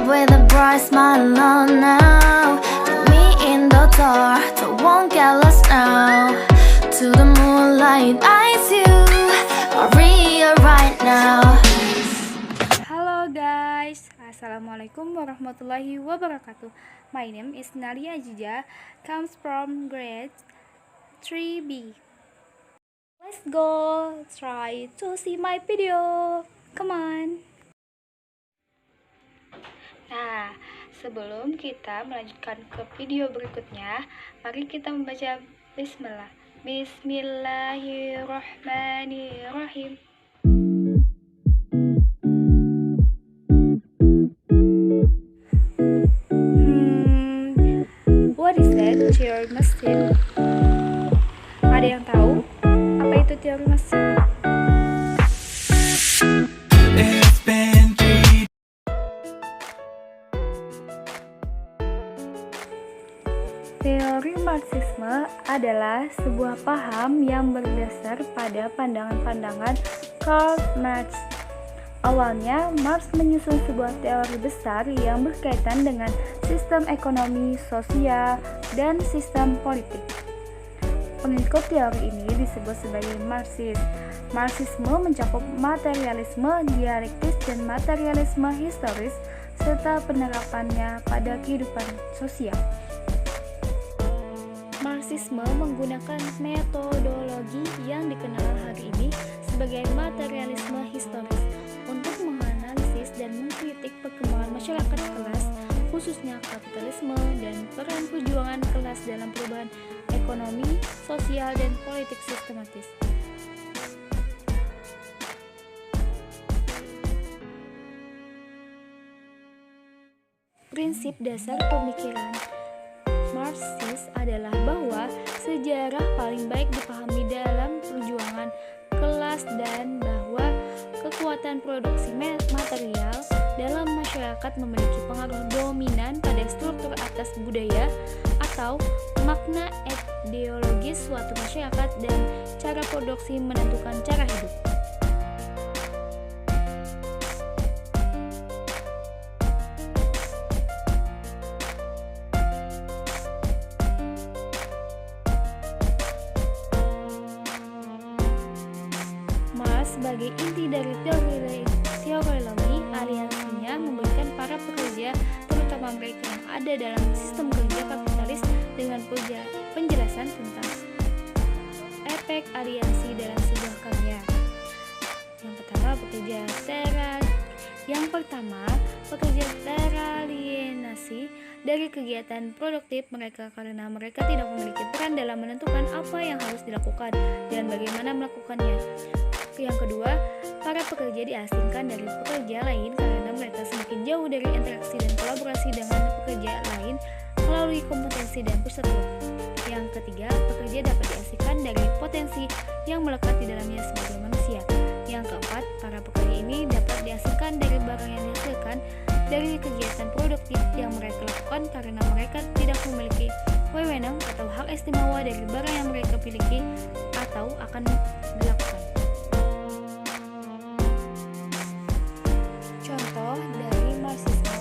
with a bright smile on now. Put me in the dark, so won't get lost now. To the moonlight, eyes you, Maria right now. Halo guys, Assalamualaikum warahmatullahi wabarakatuh. My name is Nalia Ajija, comes from grade 3B. Let's go try to see my video. Come on. Nah, sebelum kita melanjutkan ke video berikutnya, mari kita membaca bismillah. Bismillahirrahmanirrahim. What is that teori mesin? Ada yang tahu apa itu teori mesin? Teori Marxisme adalah sebuah paham yang berdasar pada pandangan-pandangan Karl Marx. Awalnya, Marx menyusun sebuah teori besar yang berkaitan dengan sistem ekonomi, sosial, dan sistem politik. Pengikut teori ini disebut sebagai Marxis. Marxisme mencakup materialisme dialektis dan materialisme historis, serta penerapannya pada kehidupan sosial. Marxisme menggunakan metodologi yang dikenal hari ini sebagai materialisme historis untuk menganalisis dan mengkritik perkembangan masyarakat kelas, khususnya kapitalisme dan peran perjuangan kelas dalam perubahan ekonomi, sosial, dan politik sistematis. Prinsip dasar pemikiran Marxis adalah bahwa sejarah paling baik dipahami dalam perjuangan kelas dan bahwa kekuatan produksi material dalam masyarakat memiliki pengaruh dominan pada struktur atas budaya atau makna ideologis suatu masyarakat dan cara produksi menentukan cara hidup. Sebagai inti dari teoriologi, aliansinya memberikan para pekerja, terutama mereka yang ada dalam sistem kerja kapitalis, dengan penjelasan tentang efek aliansi dalam sebuah karya. Yang pertama, pekerja teralienasi dari kegiatan produktif mereka karena mereka tidak memiliki peran dalam menentukan apa yang harus dilakukan dan bagaimana melakukannya. Yang kedua, para pekerja diasingkan dari pekerja lain karena mereka semakin jauh dari interaksi dan kolaborasi dengan pekerja lain melalui kompetensi dan persatuan. Yang ketiga, pekerja dapat diasingkan dari potensi yang melekat di dalamnya sebagai manusia. Yang keempat, para pekerja ini dapat diasingkan dari barang yang dihasilkan dari kegiatan produktif yang mereka lakukan karena mereka tidak memiliki wewenang atau hak istimewa dari barang yang mereka miliki atau akan dilakukan. Contoh dari Marxisme.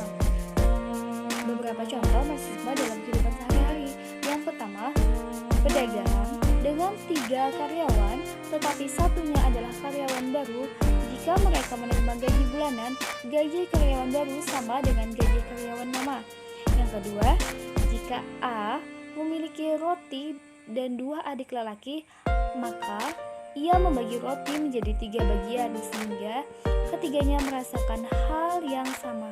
Beberapa contoh Marxisme dalam kehidupan sehari-hari. Yang pertama, pedagang dengan 3 karyawan, tetapi satunya adalah karyawan baru. Jika mereka menerima gaji bulanan, gaji karyawan baru sama dengan gaji karyawan lama. Yang kedua, jika A memiliki roti dan 2 adik lelaki, maka ia membagi roti menjadi 3 bagian sehingga ketiganya merasakan hal yang sama.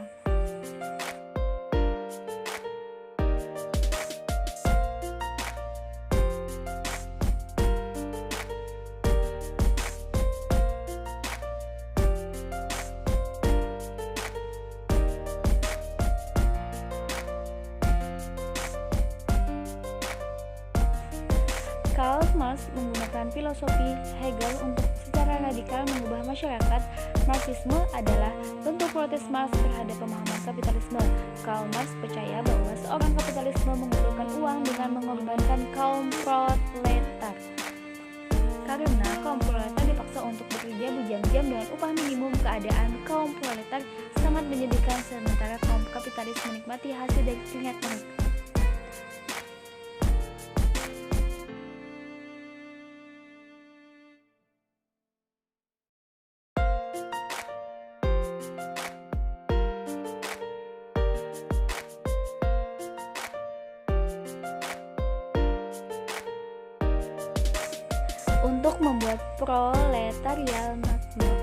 Karl Marx menggunakan filosofi Hegel untuk secara radikal mengubah masyarakat. Marxisme adalah bentuk protes Marx terhadap pemahaman kapitalisme. Karl Marx percaya bahwa seorang kapitalisme mengumpulkan uang dengan mengorbankan kaum proletar. karena kaum proletar dipaksa untuk bekerja berjam-jam dengan upah minimum. Keadaan kaum proletar sangat menyedihkan, sementara kaum kapitalis menikmati hasil dari keringat mereka. Untuk membuat proletariat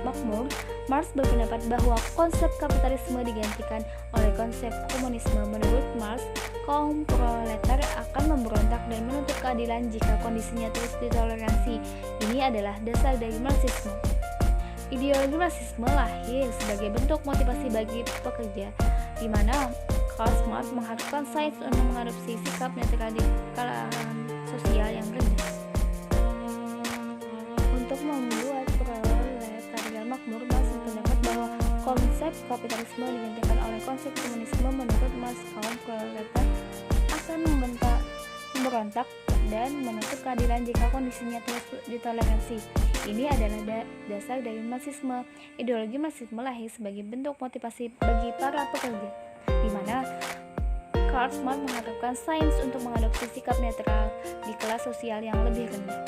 makmur, Marx berpendapat bahwa konsep kapitalisme digantikan oleh konsep komunisme. Menurut Marx, kaum proletar akan memberontak dan menuntut keadilan jika kondisinya terus ditoleransi. Ini adalah dasar dari Marxisme. Ideologi Marxisme lahir sebagai bentuk motivasi bagi pekerja, di mana Karl Marx mengharapkan sains untuk mengadopsi sikap netral di kalangan sosial yang rendah. Untuk membuat proletariat makmur, Marx berpendapat bahwa konsep kapitalisme digantikan oleh konsep komunisme. Menurut Marx, kaum proletar akan memberontak dan menuntut keadilan jika kondisinya terus ditoleransi. Ini adalah dasar dari Marxisme. Ideologi Marxisme lahir sebagai bentuk motivasi bagi para pekerja, di mana Karl Marx mengharapkan sains untuk mengadopsi sikap netral di kelas sosial yang lebih rendah.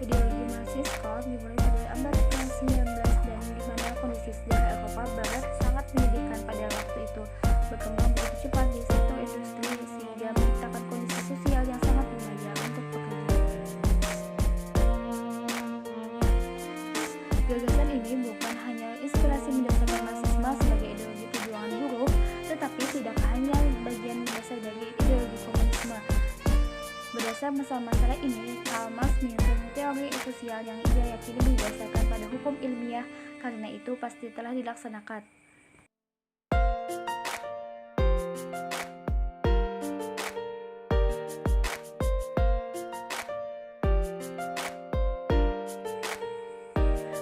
Ideologi Marxis dimulai pada abad ke-19 dan di mana kondisi sejarah Eropa Barat sangat menyedihkan pada waktu itu, berkembang begitu cepat di sektor industri sehingga menciptakan kondisi sosial yang sangat mengajar untuk pekerja. Gagasan ini bukan hanya inspirasi mendasarkan Marxisme sebagai ideologi perjuangan buruh, tetapi tidak hanya bagian dasar dari ideologi komunisme. Berdasar masalah-masalah ini, Karl Marx menyusun teori sosial yang ia yakini didasarkan pada hukum ilmiah, karena itu pasti telah dilaksanakan.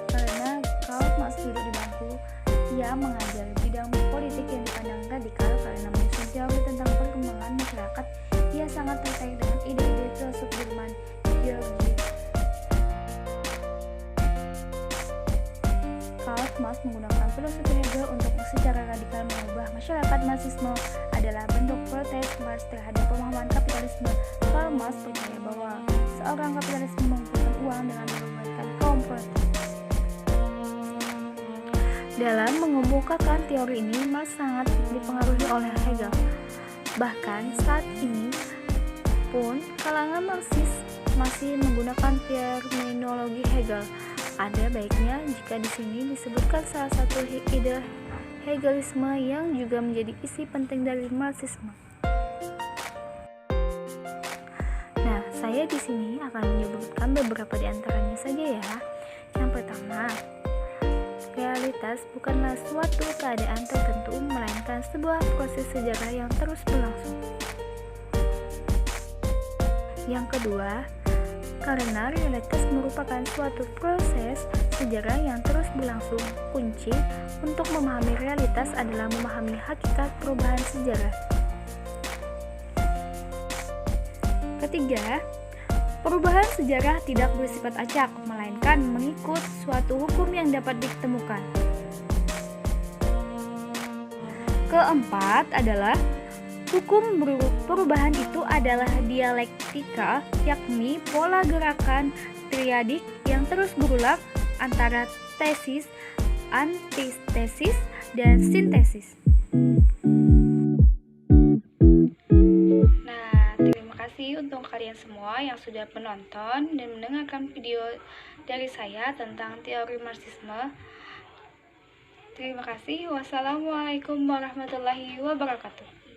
Karena Karl Marx duduk di bangku, ia mengajar bidang politik yang dipandang radikal. Karena menyusun teori tentang perkembangan masyarakat, ia sangat tertarik dengan ide-ide filsuf Jerman, George. Karl Marx menggunakan filosofi Hegel untuk secara radikal mengubah masyarakat. Marxisme adalah bentuk protes Marx terhadap pemahaman kapitalisme. Karl Marx percaya bahwa seorang kapitalis mengumpulkan uang dengan mengorbankan kaum proletar. Dalam mengemukakan teori ini, Marx sangat dipengaruhi oleh Hegel. Bahkan saat ini pun kalangan Marxis masih menggunakan terminologi Hegel. Ada baiknya jika di sini disebutkan salah satu ide Hegelisme yang juga menjadi isi penting dari Marxisme. Nah, saya di sini akan menyebutkan beberapa di antaranya saja ya. Yang pertama, realitas bukanlah suatu keadaan tertentu, melainkan sebuah proses sejarah yang terus berlangsung. Yang kedua, karena realitas merupakan suatu proses sejarah yang terus berlangsung, kunci untuk memahami realitas adalah memahami hakikat perubahan sejarah. Ketiga, perubahan sejarah tidak bersifat acak, melainkan mengikut suatu hukum yang dapat ditemukan. Keempat adalah hukum perubahan itu adalah dialektika, yakni pola gerakan triadik yang terus berulang antara tesis, antitesis, dan sintesis. Nah, terima kasih untuk kalian semua yang sudah menonton dan mendengarkan video dari saya tentang teori Marxisme. Terima kasih. Wassalamualaikum warahmatullahi wabarakatuh.